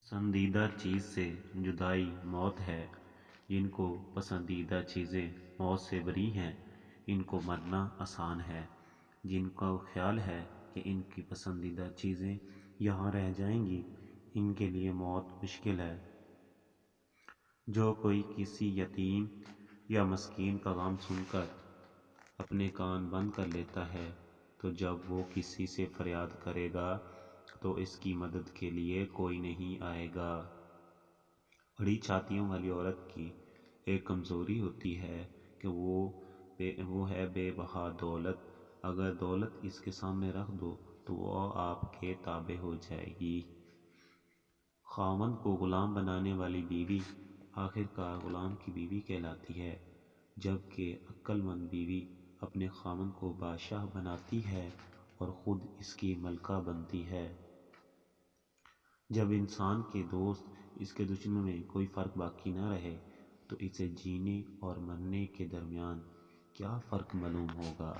پسندیدہ چیز سے جدائی موت ہے۔ جن کو پسندیدہ چیزیں موت سے بری ہیں ان کو مرنا آسان ہے۔ جن کا خیال ہے کہ ان کی پسندیدہ چیزیں یہاں رہ جائیں گی ان کے لیے موت مشکل ہے۔ جو کوئی کسی یتیم یا مسکین کا غم سن کر اپنے کان بند کر لیتا ہے تو جب وہ کسی سے فریاد کرے گا تو اس کی مدد کے لیے کوئی نہیں آئے گا۔ بڑی چھاتیوں والی عورت کی ایک کمزوری ہوتی ہے کہ وہ ہے بے بہا دولت۔ اگر دولت اس کے سامنے رکھ دو تو وہ آپ کے تابع ہو جائے گی۔ خاوند کو غلام بنانے والی بیوی آخرکار غلام کی بیوی کہلاتی ہے، جبکہ عقل مند بیوی اپنے خاوند کو بادشاہ بناتی ہے اور خود اس کی ملکہ بنتی ہے۔ جب انسان کے دوست اس کے دشمن میں کوئی فرق باقی نہ رہے تو اسے جینے اور مرنے کے درمیان کیا فرق معلوم ہوگا؟